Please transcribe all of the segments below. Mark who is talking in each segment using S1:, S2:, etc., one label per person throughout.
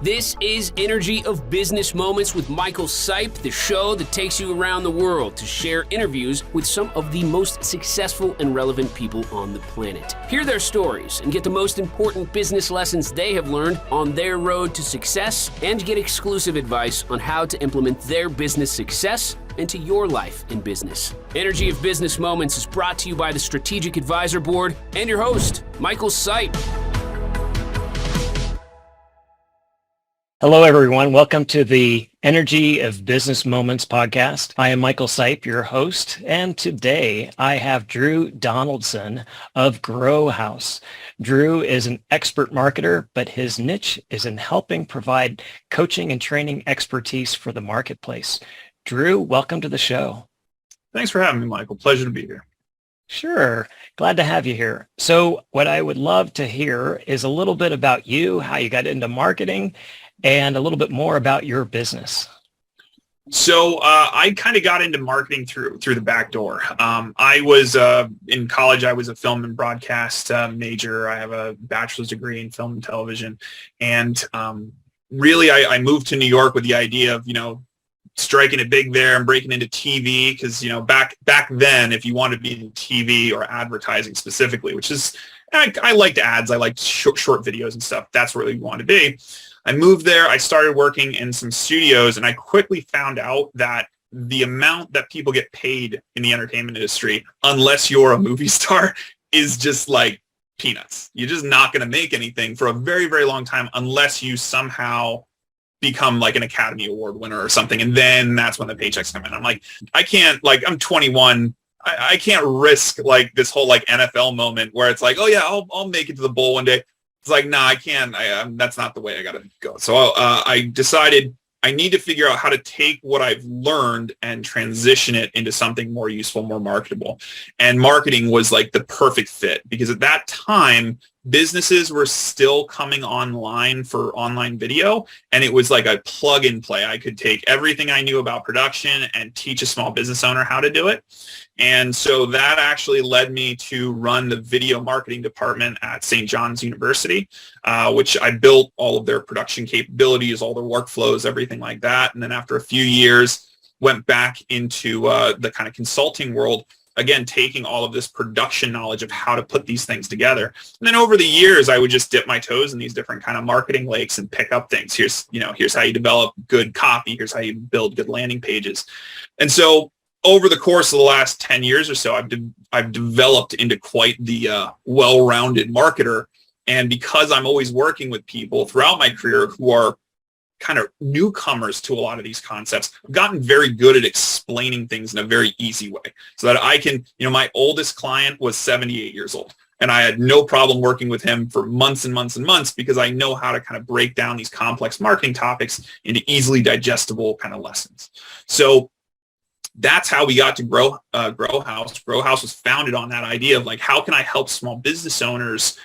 S1: This is Energy of Business Moments with Michael Sipe, the show that takes you around the world to share interviews with some of the most successful and relevant people on the planet. Hear their stories and get the most important business lessons they have learned on their road to success, and get exclusive advice on how to implement their business success into your life and business. Energy of Business Moments is brought to you by the Strategic Advisor Board and your host, Michael Sipe.
S2: Hello, everyone. Welcome to the Energy of Business Moments podcast. I am Michael Sipe, your host, and today I have Drew Donaldson of Grow House. Drew is an expert marketer, but his niche is in helping provide coaching and training expertise for the marketplace. Drew, welcome to the show.
S3: Thanks for having me, Michael. Pleasure to be here.
S2: Sure. Glad to have you here. So what I would love to hear is a little bit about you, how you got into marketing, and a little bit more about your business.
S3: So I kind of got into marketing through the back door. I was in college. I was a film and broadcast major. I have a bachelor's degree in film and television. And really, I moved to New York with the idea of, striking it big there and breaking into TV. Because, back then, if you wanted to be in TV or advertising specifically, which is, I liked ads. I liked short videos and stuff. That's where you want to be. I moved there. I started working in some studios, and I quickly found out that the amount that people get paid in the entertainment industry, unless you're a movie star, is just like peanuts. You're just not going to make anything for a very, very long time unless you somehow become like an Academy Award winner or something. And then that's when the paychecks come in. I'm like, I can't, I'm 21. I can't risk like this whole like NFL moment where it's like, oh yeah, I'll make it to the bowl one day. It's like, nah, I can't. That's not the way I got to go. So I decided I need to figure out how to take what I've learned and transition it into something more useful, more marketable. And marketing was like the perfect fit because at that time, businesses were still coming online for online video, and it was like a plug and play. I could take everything I knew about production and teach a small business owner how to do it. And so that actually led me to run the video marketing department at St. John's University, which I built all of their production capabilities, all their workflows, everything like that. And then after a few years, went back into the kind of consulting world, again, taking all of this production knowledge of how to put these things together. And then over the years, I would just dip my toes in these different kind of marketing lakes and pick up things. Here's how you develop good copy. Here's how you build good landing pages. And so over the course of the last 10 years or so, I've developed into quite the well-rounded marketer. And because I'm always working with people throughout my career who are kind of newcomers to a lot of these concepts, I've gotten very good at explaining things in a very easy way so that I can, my oldest client was 78 years old, and I had no problem working with him for months and months and months because I know how to kind of break down these complex marketing topics into easily digestible kind of lessons. So that's how we got to Grow House. Grow House was founded on that idea of like, how can I help small business owners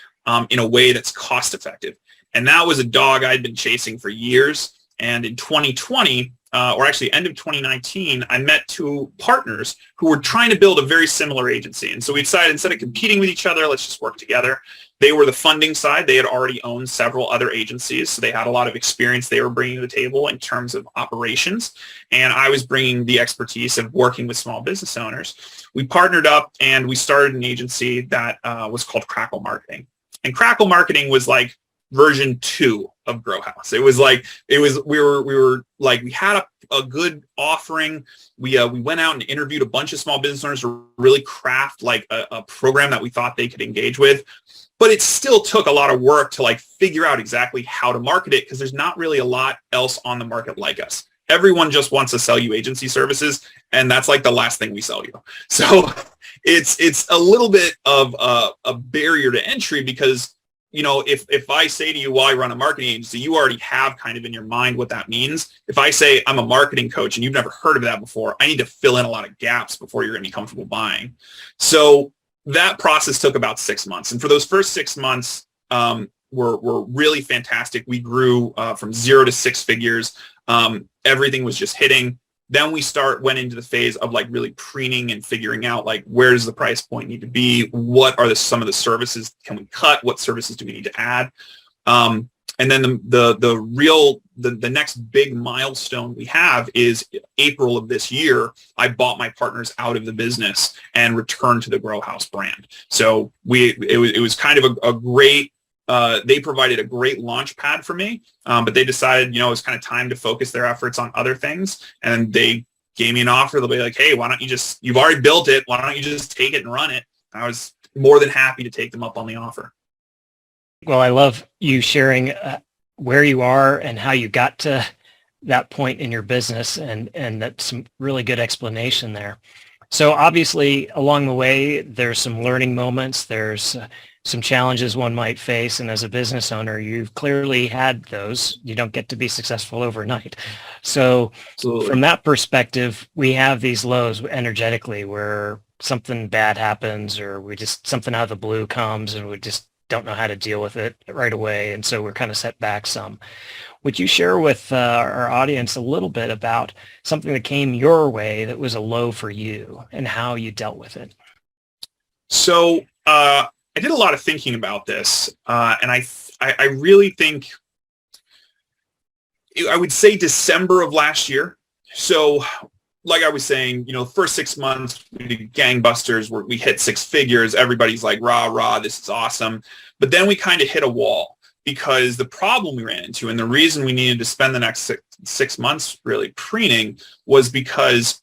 S3: in a way that's cost effective? And that was a dog I'd been chasing for years. And in 2020, or actually end of 2019, I met two partners who were trying to build a very similar agency. And so we decided instead of competing with each other, let's just work together. They were the funding side. They had already owned several other agencies. So they had a lot of experience they were bringing to the table in terms of operations. And I was bringing the expertise of working with small business owners. We partnered up and we started an agency that was called Crackle Marketing. And Crackle Marketing was like version 2 of Grow House. We had a good offering. We went out and interviewed a bunch of small business owners to really craft like a program that we thought they could engage with. But it still took a lot of work to like figure out exactly how to market it because there's not really a lot else on the market like us. Everyone just wants to sell you agency services, and that's like the last thing we sell you. So it's a little bit of a barrier to entry because if I say to you, well, I run a marketing agency, you already have kind of in your mind what that means. If I say I'm a marketing coach and you've never heard of that before, I need to fill in a lot of gaps before you're going to be comfortable buying. So that process took about 6 months. And for those first 6 months were really fantastic. We grew from 0 to 6 figures. Everything was just hitting. Then we went into the phase of like really preening and figuring out like, where does the price point need to be? What are some of the services can we cut? What services do we need to add? And then the next big milestone we have is April of this year. I bought my partners out of the business and returned to the Grow House brand. So it was kind of a great. They provided a great launch pad for me, but they decided, it was kind of time to focus their efforts on other things. And they gave me an offer. They'll be like, hey, why don't you you've already built it. Why don't you just take it and run it? I was more than happy to take them up on the offer.
S2: Well, I love you sharing where you are and how you got to that point in your business, and that's some really good explanation there. So obviously, along the way, there's some learning moments. There's some challenges one might face, and as a business owner, you've clearly had those. You don't get to be successful overnight. So
S3: Absolutely.
S2: From that perspective, we have these lows energetically where something bad happens, or something out of the blue comes, and we just don't know how to deal with it right away, and so we're kind of set back some. Would you share with our audience a little bit about something that came your way that was a low for you and how you dealt with it?
S3: So I did a lot of thinking about this, and I really think I would say December of last year. So like I was saying, the first 6 months we did gangbusters, where we hit six figures. Everybody's like, rah, rah, this is awesome. But then we kind of hit a wall, because the problem we ran into, and the reason we needed to spend the next six months really preening, was because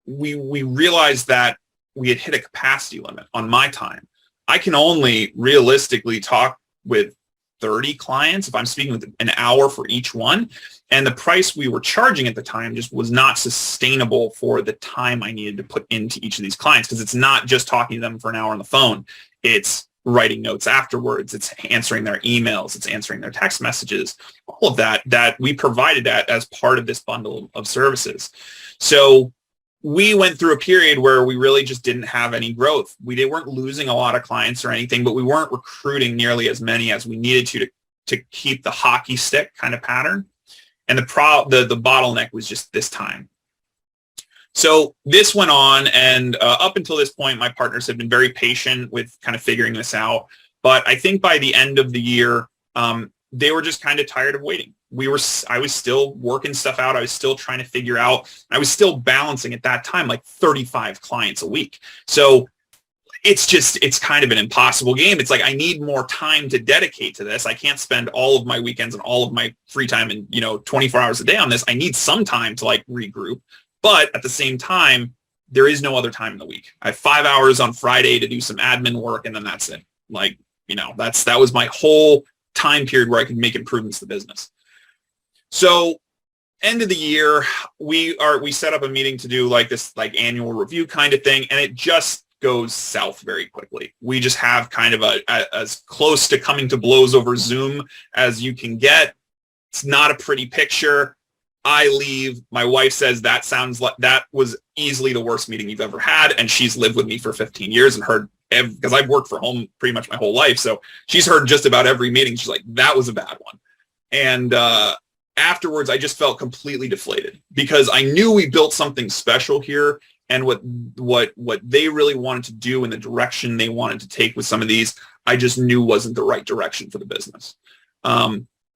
S3: we realized that we had hit a capacity limit on my time. I can only realistically talk with 30 clients if I'm speaking with an hour for each one. And the price we were charging at the time just was not sustainable for the time I needed to put into each of these clients, because it's not just talking to them for an hour on the phone. It's writing notes afterwards. It's answering their emails. It's answering their text messages. All of that we provided that as part of this bundle of services. So we went through a period where we really just didn't have any growth. We weren't losing a lot of clients or anything, but we weren't recruiting nearly as many as we needed to keep the hockey stick kind of pattern. And the bottleneck was just this time. So this went on, and up until this point, my partners had been very patient with kind of figuring this out. But I think by the end of the year, they were just kind of tired of waiting. I was still working stuff out. I was still trying to figure out. I was still balancing at that time like 35 clients a week. So it's kind of an impossible game. It's like, I need more time to dedicate to this. I can't spend all of my weekends and all of my free time and 24 hours a day on this. I need some time to like regroup. But at the same time, there is no other time in the week. I have 5 hours on Friday to do some admin work, and then that's it. Like, that was my whole time period where I could make improvements to the business. So end of the year, we set up a meeting to do like this like annual review kind of thing, and it just goes south very quickly. We just have kind of as close to coming to blows over Zoom as you can get. It's not a pretty picture. I leave. My wife says that sounds like that was easily the worst meeting you've ever had, and she's lived with me for 15 years and heard, because I've worked from home pretty much my whole life, so she's heard just about every meeting. She's like, that was a bad one. And afterwards, I just felt completely deflated, because I knew we built something special here, and what they really wanted to do and the direction they wanted to take with some of these, I just knew wasn't the right direction for the business.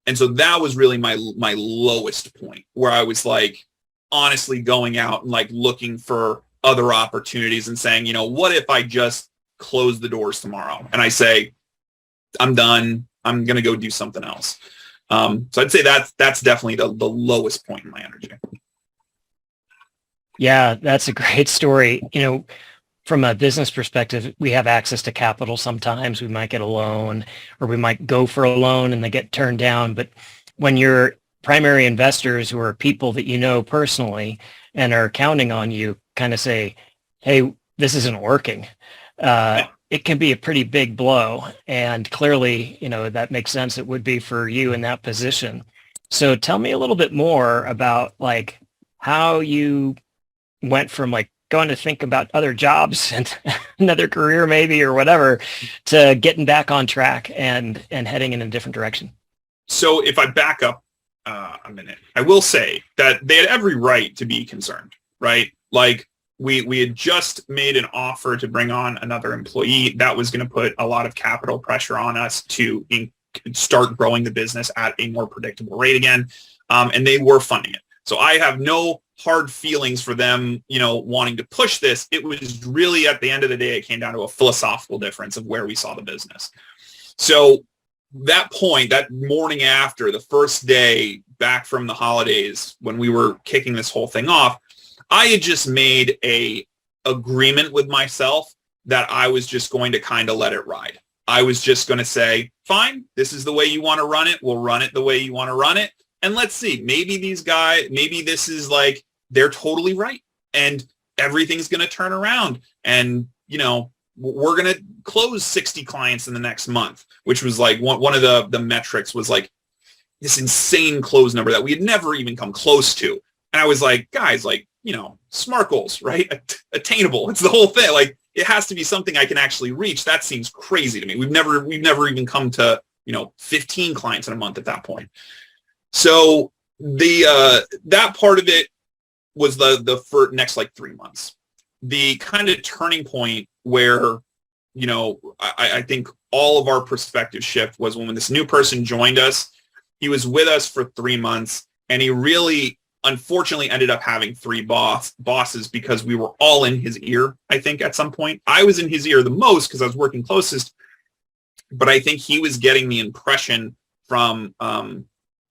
S3: And so that was really my lowest point, where I was like, honestly going out and like looking for other opportunities and saying, what if I just close the doors tomorrow and I say, I'm done. I'm going to go do something else. So I'd say that's definitely the lowest point in my energy.
S2: Yeah, that's a great story. From a business perspective, we have access to capital sometimes. We might get a loan, or we might go for a loan and they get turned down. But when your primary investors, who are people that you know personally and are counting on you, kind of say, hey, this isn't working, it can be a pretty big blow. And clearly, that makes sense. It would be for you in that position. So tell me a little bit more about like how you went from like going to think about other jobs and another career maybe or whatever, to getting back on track and heading in a different direction.
S3: So if I back up a minute, I will say that they had every right to be concerned, right? Like we had just made an offer to bring on another employee that was going to put a lot of capital pressure on us to start growing the business at a more predictable rate again. And they were funding it. So I have no hard feelings for them, wanting to push this. It was really, at the end of the day, it came down to a philosophical difference of where we saw the business. So that point, that morning after, the first day back from the holidays, when we were kicking this whole thing off, I had just made a agreement with myself that I was just going to kind of let it ride. I was just going to say, fine, this is the way you want to run it. We'll run it the way you want to run it. And let's see, maybe these guys, maybe this is like, they're totally right. And everything's going to turn around. And, we're going to close 60 clients in the next month, which was like one of the metrics was like this insane close number that we had never even come close to. And I was like, guys, like, SMART goals, right? Attainable. It's the whole thing. Like, it has to be something I can actually reach. That seems crazy to me. We've never even come to, 15 clients in a month at that point. So that part of it was the next like 3 months. The kind of turning point where, I think all of our perspective shift was when this new person joined us. He was with us for 3 months, and he really, unfortunately, ended up having three bosses because we were all in his ear, I think, at some point. I was in his ear the most because I was working closest, but I think he was getting the impression from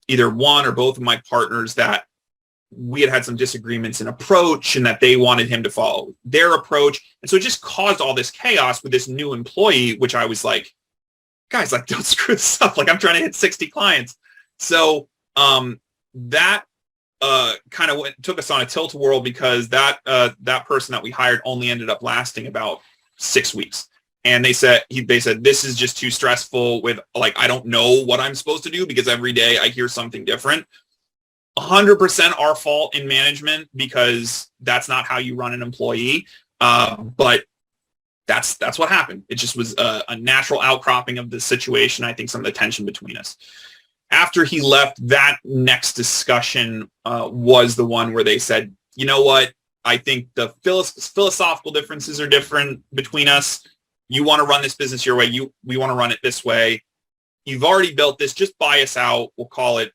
S3: either one or both of my partners that we had some disagreements in approach and that they wanted him to follow their approach. And so it just caused all this chaos with this new employee, which I was like, guys, like, don't screw this up. Like, I'm trying to hit 60 clients. So that kind of took us on a tilt-a-whirl because that person that we hired only ended up lasting about 6 weeks. And they said, this is just too stressful with, like, I don't know what I'm supposed to do because every day I hear something different. 100% our fault in management because that's not how you run an employee. But that's what happened. It just was a natural outcropping of the situation. I think some of the tension between us. After he left, that next discussion was the one where they said, you know what? I think the philosophical differences are different between us. You want to run this business your way. We want to run it this way. You've already built this. Just buy us out. We'll call it,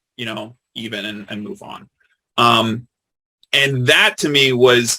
S3: even and move on. And that to me I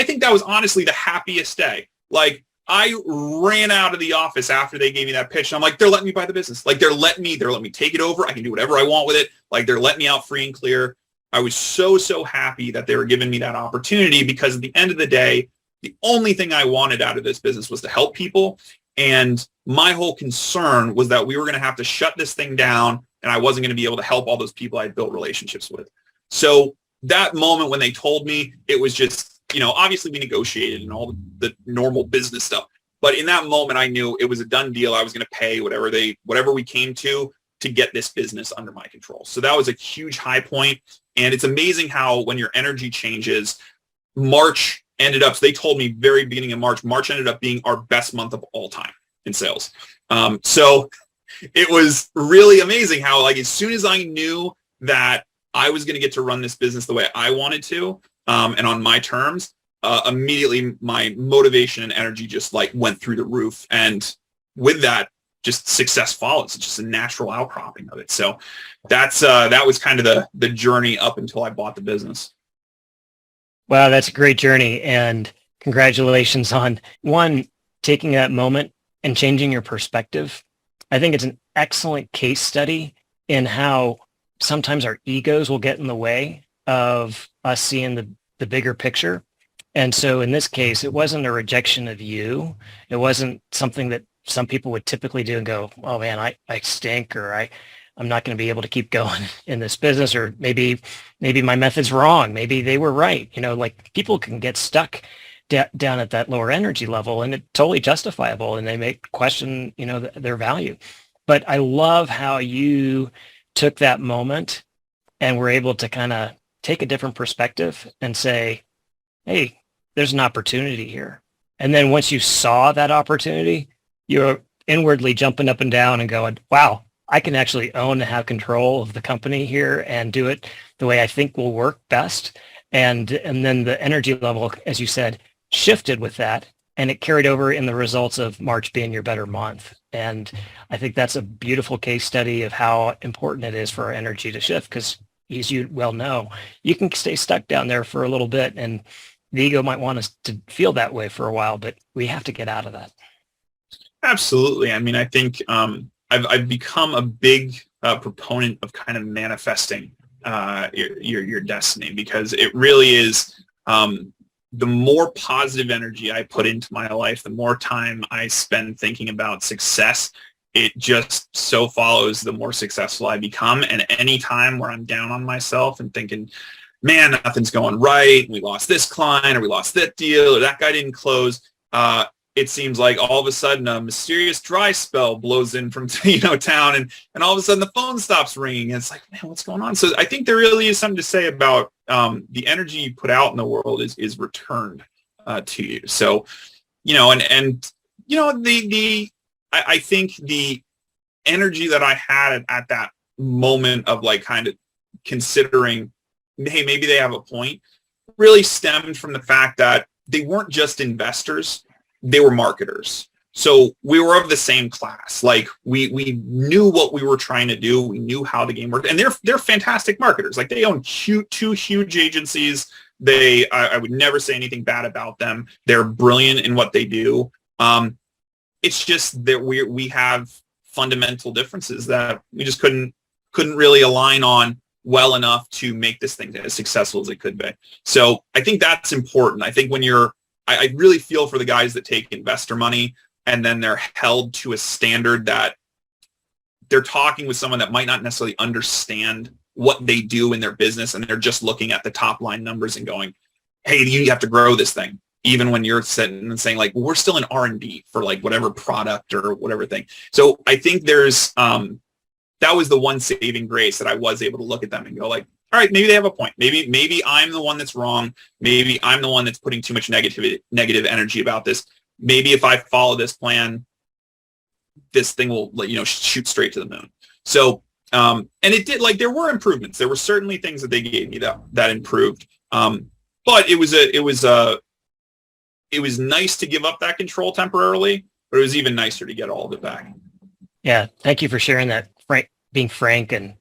S3: think that was honestly the happiest day. Like, I ran out of the office after they gave me that pitch. And I'm like, they're letting me buy the business. Like, they're letting me take it over. I can do whatever I want with it. Like, they're letting me out free and clear. I was so happy that they were giving me that opportunity because at the end of the day, the only thing I wanted out of this business was to help people. And my whole concern was that we were going to have to shut this thing down and I wasn't going to be able to help all those people I had built relationships with. So that moment when they told me, it was just, obviously we negotiated and all the normal business stuff. But in that moment, I knew it was a done deal. I was going to pay whatever we came to get this business under my control. So that was a huge high point. And it's amazing how when your energy changes, March ended up, so they told me very beginning of March ended up being our best month of all time in sales. So it was really amazing how, like, as soon as I knew that I was going to get to run this business the way I wanted to, and on my terms, immediately my motivation and energy just like went through the roof. And with that, just success follows. It's just a natural outcropping of it. So that was kind of the journey up until I bought the business.
S2: Wow, that's a great journey. And congratulations on, one, taking that moment and changing your perspective. I think it's an excellent case study in how sometimes our egos will get in the way of us seeing the bigger picture. And so in this case, it wasn't a rejection of you. It wasn't something that some people would typically do and go, oh man, I stink, or I'm not going to be able to keep going in this business, or maybe my method's wrong. Maybe they were right. Like, people can get stuck down at that lower energy level, and it's totally justifiable, and they may question, their value. But I love how you took that moment and were able to kind of take a different perspective and say, hey, there's an opportunity here. And then once you saw that opportunity, you're inwardly jumping up and down and going, wow, I can actually own and have control of the company here and do it the way I think will work best. And then the energy level, as you said, shifted with that. and it carried over in the results of March being your better month. And I think that's a beautiful case study of how important it is for our energy to shift, because as you well know, you can stay stuck down there for a little bit, and the ego might want us to feel that way for a while, but we have to get out of that.
S3: Absolutely. I mean, I think I've become a big proponent of kind of manifesting your destiny, because it really is, the more positive energy I put into my life, the more time I spend thinking about success, it just so follows the more successful I become. And any time where I'm down on myself and thinking, man, nothing's going right, we lost this client, or we lost that deal, or that guy didn't close, it seems like all of a sudden a mysterious dry spell blows in from town, and all of a sudden the phone stops ringing, and it's like, man, what's going on? So I think there really is something to say about the energy you put out in the world is returned to you. So, I think the energy that I had at that moment of like kind of considering, hey, maybe they have a point, really stemmed from the fact that they weren't just investors, they were marketers. So we were of the same class. Like we knew what we were trying to do. We knew how the game worked, and they're fantastic marketers. Like they own two huge agencies. I would never say anything bad about them. They're brilliant in what they do. It's just that we have fundamental differences that we just couldn't really align on well enough to make this thing as successful as it could be. So I think that's important. I think when I really feel for the guys that take investor money and then they're held to a standard that they're talking with someone that might not necessarily understand what they do in their business, and they're just looking at the top line numbers and going, hey, you have to grow this thing, even when you're sitting and saying like, well, we're still in R&D for like whatever product or whatever thing. So I think there's that was the one saving grace, that I was able to look at them and go like, all right, maybe they have a point. Maybe I'm the one that's wrong. Maybe I'm the one that's putting too much negative energy about this. Maybe if I follow this plan, this thing will shoot straight to the moon. So and it did. Like there were improvements. There were certainly things that they gave me that improved. But it was nice to give up that control temporarily, but it was even nicer to get all of it back.
S2: Yeah, thank you for sharing that, being frank and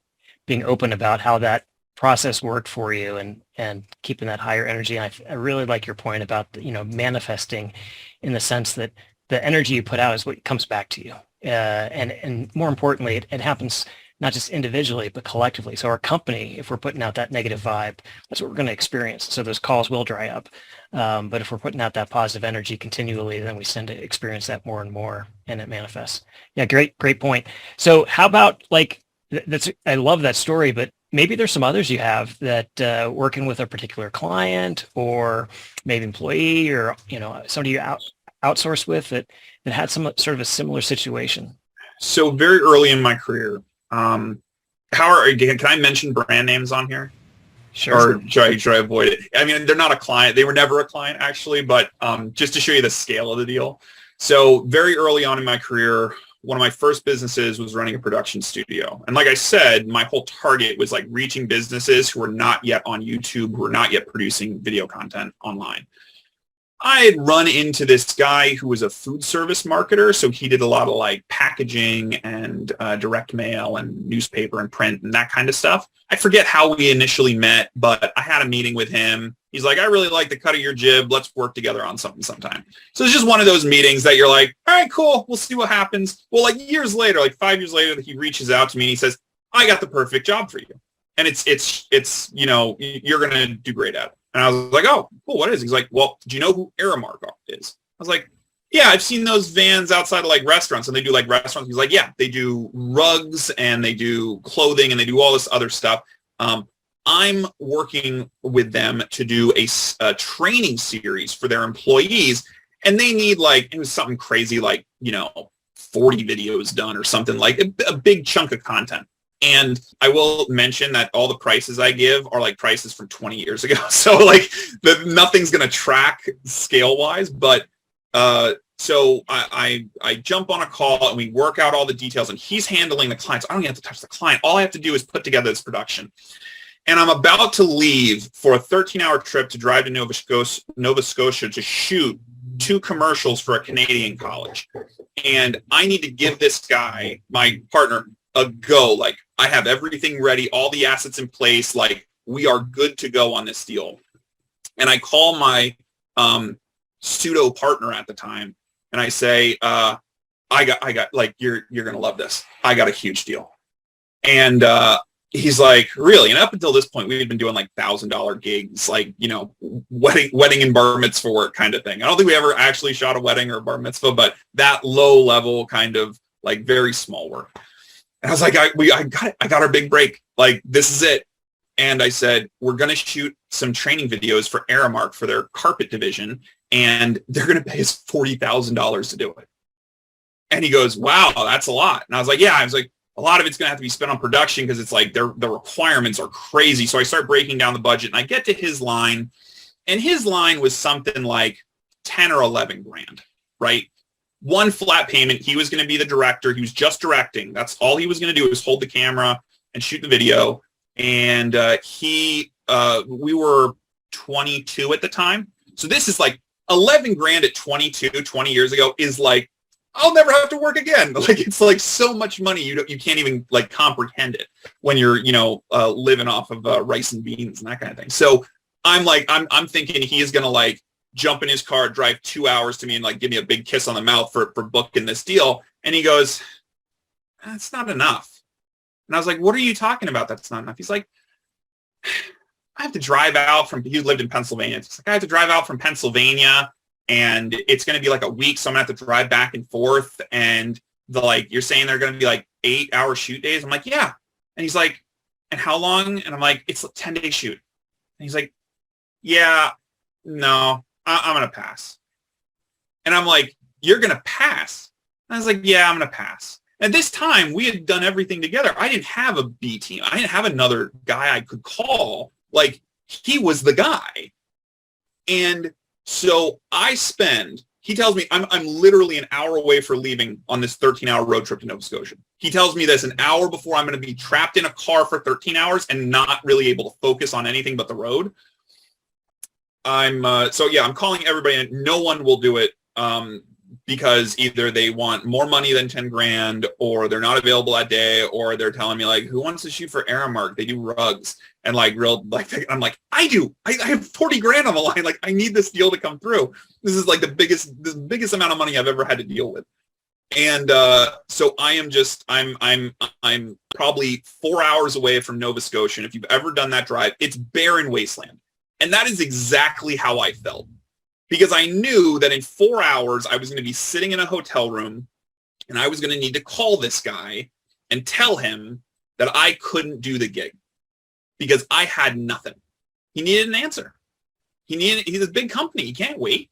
S2: being open about how that process worked for you, and keeping that higher energy. I really like your point about manifesting, in the sense that the energy you put out is what comes back to you, and more importantly, it happens not just individually but collectively. So our company, if we're putting out that negative vibe, that's what we're going to experience. So those calls will dry up, but if we're putting out that positive energy continually, then we tend to experience that more and more, and it manifests. Yeah, great point. So how about I love that story, but maybe there's some others you have that working with a particular client, or maybe employee, or somebody you outsource with that had some sort of a similar situation.
S3: So very early in my career, can I mention brand names on here?
S2: Sure.
S3: Or should I avoid it? I mean, they're not a client. They were never a client, actually, but just to show you the scale of the deal. So very early on in my career, one of my first businesses was running a production studio. And like I said, my whole target was like reaching businesses who were not yet on YouTube, who were not yet producing video content online. I had run into this guy who was a food service marketer. So he did a lot of like packaging and direct mail and newspaper and print and that kind of stuff. I forget how we initially met, but I had a meeting with him. He's like, I really like the cut of your jib. Let's work together on something sometime. So it's just one of those meetings that you're like, all right, cool. We'll see what happens. Well, like years later, like 5 years later, he reaches out to me and he says, I got the perfect job for you. And it's you're going to do great at it. And I was like, oh, cool, what is it? He's like, well, do you know who Aramark is? I was like, yeah, I've seen those vans outside of like restaurants, and they do like restaurants. He's like, yeah, they do rugs and they do clothing and they do all this other stuff. I'm working with them to do a training series for their employees, and they need it was something crazy, 40 videos done or something, like a big chunk of content. And I will mention that all the prices I give are like prices from 20 years ago. So nothing's going to track scale wise, but so I jump on a call and we work out all the details, and he's handling the client. So I don't even have to touch the client. All I have to do is put together this production. And I'm about to leave for a 13-hour trip to drive to Nova Scotia to shoot 2 commercials for a Canadian college. And I need to give this guy, my partner, a go. Like, I have everything ready, all the assets in place. Like, we are good to go on this deal. And I call my pseudo partner at the time, and I say, I got like, you're going to love this. I got a huge deal. And he's like, really? And up until this point, we had been doing like $1,000 gigs, like, you know, wedding and bar mitzvah work kind of thing. I don't think we ever actually shot a wedding or a bar mitzvah, but that low level kind of like very small work. And I was like, I got it. I got our big break. Like, this is it. And I said, we're going to shoot some training videos for Aramark for their carpet division, and they're going to pay us $40,000 to do it. And he goes, wow, that's a lot. And I was like, yeah. I was like, a lot of it's going to have to be spent on production because it's like the requirements are crazy. So I start breaking down the budget, and I get to his line, and his line was something like 10 or 11 grand, right? One flat payment. He was going to be the director. He was just directing. That's all he was going to do, was hold the camera and shoot the video. And we were 22 at the time. So this is like 11 grand at 22, 20 years ago is like, I'll never have to work again. Like, it's like so much money. You can't even like comprehend it when you're, you know, living off of rice and beans and that kind of thing. So I'm like, I'm thinking he is going to like jump in his car, drive 2 hours to me and like give me a big kiss on the mouth for booking this deal. And he goes, that's not enough. And I was like, what are you talking about? That's not enough. He's like, I have to drive out from, he lived in Pennsylvania. It's like, I have to drive out from Pennsylvania, and it's going to be like a week. So I'm gonna have to drive back and forth. And you're saying they're going to be like 8-hour shoot days. I'm like, yeah. And he's like, and how long? And I'm like, it's a 10-day shoot. And he's like, yeah, no, I'm going to pass. And I'm like, you're going to pass? And I was like, yeah, I'm going to pass. At this time, we had done everything together. I didn't have a B team. I didn't have another guy I could call. Like, he was the guy. And so he tells me I'm literally an hour away for leaving on this 13-hour road trip to Nova Scotia. He tells me this an hour before I'm going to be trapped in a car for 13 hours and not really able to focus on anything but the road. I'm calling everybody, and no one will do it. Because either they want more money than 10 grand, or they're not available that day, or they're telling me like, who wants to shoot for Aramark? They do rugs. And like I'm like, I do. I have 40 grand on the line. Like, I need this deal to come through. This is like the biggest amount of money I've ever had to deal with. And so I'm probably 4 hours away from Nova Scotia. And if you've ever done that drive, it's barren wasteland. And that is exactly how I felt. Because I knew that in 4 hours, I was going to be sitting in a hotel room, and I was going to need to call this guy and tell him that I couldn't do the gig because I had nothing. He needed an answer. He's a big company. He can't wait.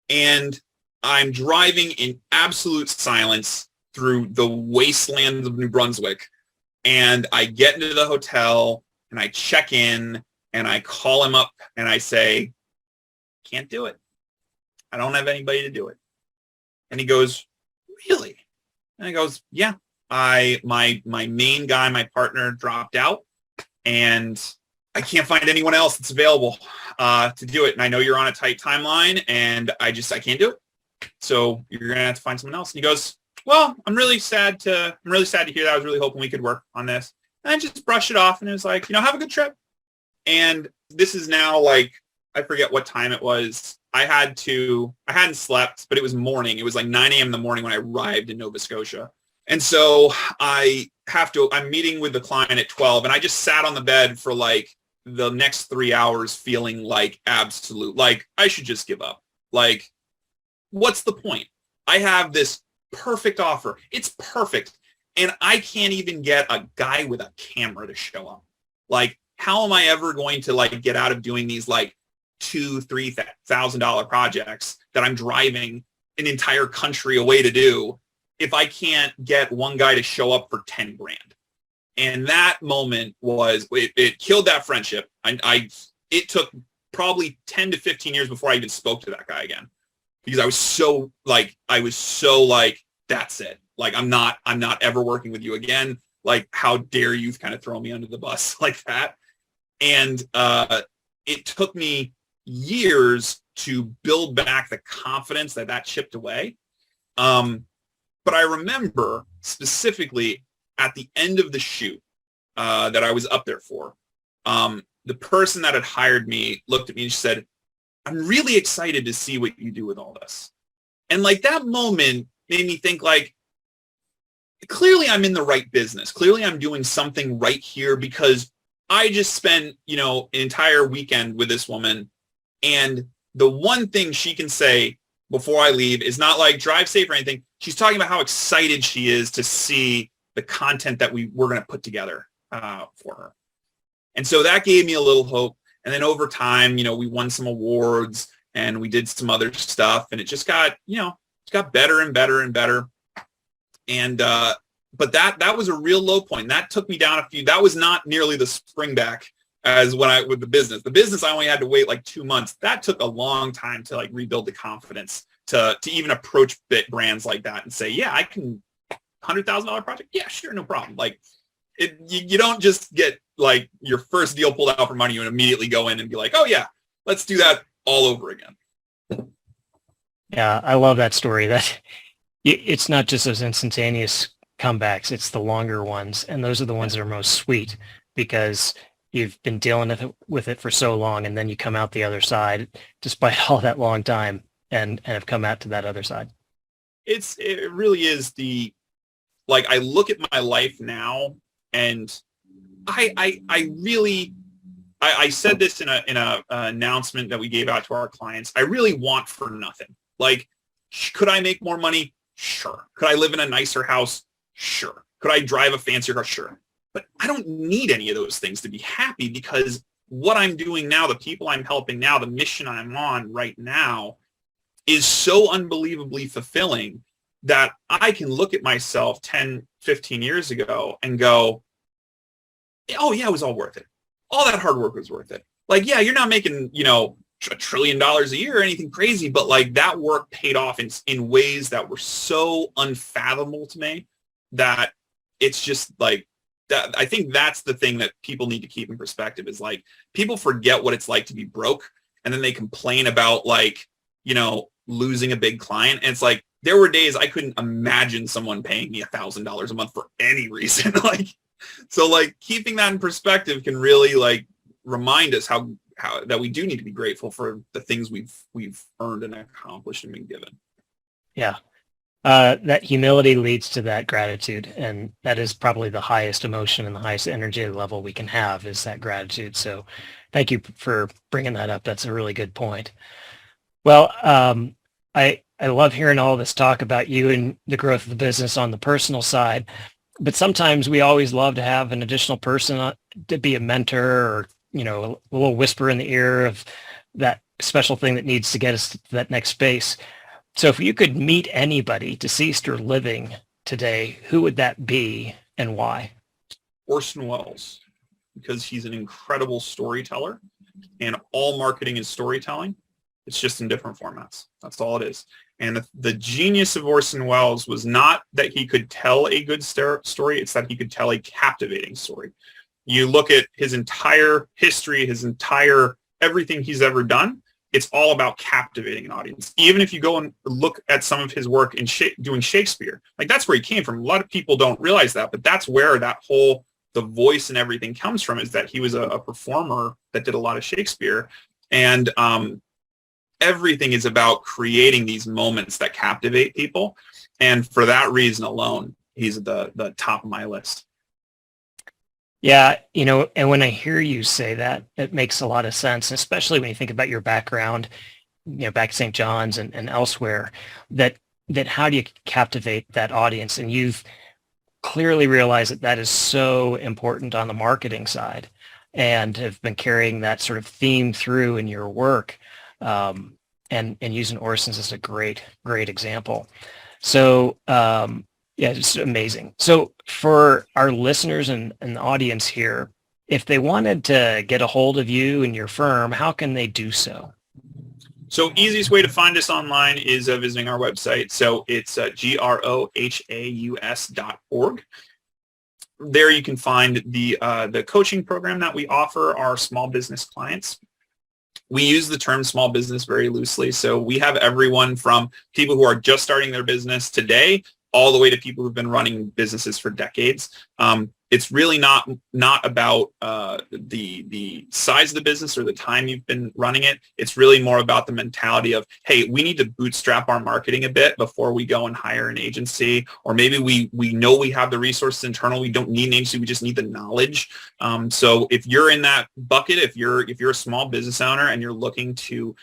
S3: And I'm driving in absolute silence through the wasteland of New Brunswick. And I get into the hotel, and I check in, and I call him up, and I say, can't do it. I don't have anybody to do it. And he goes, really? And I goes, yeah. My main guy, my partner, dropped out, and I can't find anyone else that's available to do it. And I know you're on a tight timeline, and I can't do it. So you're gonna have to find someone else. And he goes, well, I'm really sad to hear that. I was really hoping we could work on this. And I just brushed it off, and it was like, have a good trip. And this is now like, I forget what time it was. I hadn't slept, but it was morning. It was like 9 a.m. in the morning when I arrived in Nova Scotia. And so I'm meeting with the client at 12, and I just sat on the bed for like the next 3 hours feeling like absolute, like I should just give up. Like, what's the point? I have this perfect offer. It's perfect. And I can't even get a guy with a camera to show up. Like, how am I ever going to like get out of doing these like $2,000-$3,000 projects that I'm driving an entire country away to do if I can't get one guy to show up for 10 grand? And that moment it killed that friendship. It took probably 10 to 15 years before I even spoke to that guy again, because I was so like, that's it. Like, I'm not ever working with you again. Like, how dare you kind of throw me under the bus like that? And it took me years to build back the confidence that chipped away. But I remember specifically at the end of the shoot that I was up there for, the person that had hired me looked at me and she said, "I'm really excited to see what you do with all this." And like that moment made me think like, clearly I'm in the right business. Clearly I'm doing something right here because I just spent, an entire weekend with this woman. And the one thing she can say before I leave is not like drive safe or anything. She's talking about how excited she is to see the content that we're going to put together for her. And so that gave me a little hope. And then over time, we won some awards and we did some other stuff, and it just got, it got better and better and better. And, but that was a real low point. That took me down that was not nearly the spring back as with the business. The business, I only had to wait like 2 months. That took a long time to like rebuild the confidence to even approach brands like that and say, yeah, I can, $100,000 project. Yeah, sure. No problem. Like you don't just get like your first deal pulled out for money and immediately go in and be like, oh yeah, let's do that all over again.
S2: Yeah, I love that story. That it's not just those instantaneous comebacks, it's the longer ones. And those are the ones that are most sweet because you've been dealing with it for so long, and then you come out the other side despite all that long time and have come out to that other side.
S3: It really is I look at my life now, and I said this in a announcement that we gave out to our clients. I really want for nothing. Like, could I make more money? Sure. Could I live in a nicer house? Sure. Could I drive a fancier car? Sure. But I don't need any of those things to be happy, because what I'm doing now, the people I'm helping now, the mission I'm on right now is so unbelievably fulfilling that I can look at myself 10, 15 years ago and go, oh yeah, it was all worth it. All that hard work was worth it. Like, yeah, you're not making, $1 trillion a year or anything crazy, but like that work paid off in ways that were so unfathomable to me that it's just like that. I think that's the thing that people need to keep in perspective is like people forget what it's like to be broke, and then they complain about like, losing a big client. And it's like, there were days I couldn't imagine someone paying me $1,000 a month for any reason. So keeping that in perspective can really like remind us how that we do need to be grateful for the things we've earned and accomplished and been given.
S2: Yeah. That humility leads to that gratitude, and that is probably the highest emotion and the highest energy level we can have is that gratitude. So thank you for bringing that up. That's a really good point. Well, I love hearing all this talk about you and the growth of the business on the personal side, but sometimes we always love to have an additional person to be a mentor or, a little whisper in the ear of that special thing that needs to get us to that next space. So if you could meet anybody, deceased or living today, who would that be and why?
S3: Orson Welles, because he's an incredible storyteller, and all marketing is storytelling. It's just in different formats. That's all it is. And the genius of Orson Welles was not that he could tell a good story, it's that he could tell a captivating story. You look at his entire history, everything he's ever done, it's all about captivating an audience. Even if you go and look at some of his work in doing Shakespeare, like that's where he came from. A lot of people don't realize that, but that's where the voice and everything comes from, is that he was a performer that did a lot of Shakespeare. And everything is about creating these moments that captivate people. And for that reason alone, he's at the top of my list.
S2: Yeah, and when I hear you say that, it makes a lot of sense, especially when you think about your background, back at St. John's and elsewhere, that how do you captivate that audience? And you've clearly realized that is so important on the marketing side and have been carrying that sort of theme through in your work, and using Orson's as a great example. So, yeah, just amazing. So for our listeners and the audience here, if they wanted to get a hold of you and your firm, how can they do so?
S3: So easiest way to find us online is visiting our website. So it's grohaus.org. There you can find the coaching program that we offer our small business clients. we use the term small business very loosely. So we have everyone from people who are just starting their business today all the way to people who've been running businesses for decades. It's really not about the size of the business or the time you've been running it. It's really more about the mentality of, hey, we need to bootstrap our marketing a bit before we go and hire an agency, or maybe we know we have the resources internal. We don't need an agency. We just need the knowledge. So if you're in that bucket, if you're a small business owner and you're looking to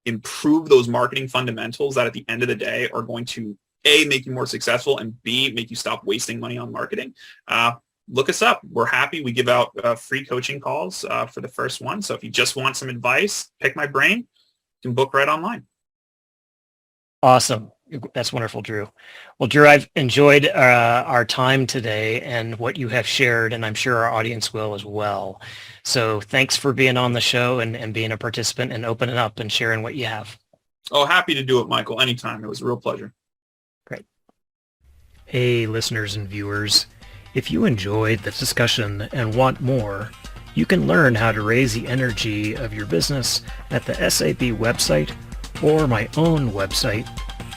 S3: improve those marketing fundamentals that at the end of the day are going to A, make you more successful, and B, make you stop wasting money on marketing, look us up. We're happy. We give out free coaching calls for the first one. So if you just want some advice, pick my brain, you can book right online.
S2: Awesome. That's wonderful, Drew. Well, Drew, I've enjoyed our time today and what you have shared, and I'm sure our audience will as well. So thanks for being on the show and being a participant and opening up and sharing what you have.
S3: Oh, happy to do it, Michael. Anytime. It was a real pleasure.
S2: Great. Hey, listeners and viewers. If you enjoyed the discussion and want more, you can learn how to raise the energy of your business at the SAP website or my own website,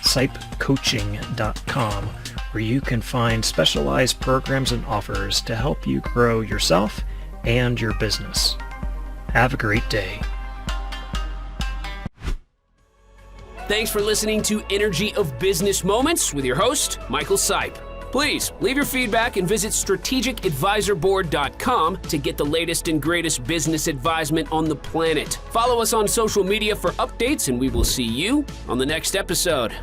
S2: sipecoaching.com, where you can find specialized programs and offers to help you grow yourself and your business. Have a great day.
S1: Thanks for listening to Energy of Business Moments with your host, Michael Sipe. Please leave your feedback and visit strategicadvisorboard.com to get the latest and greatest business advisement on the planet. Follow us on social media for updates, and we will see you on the next episode.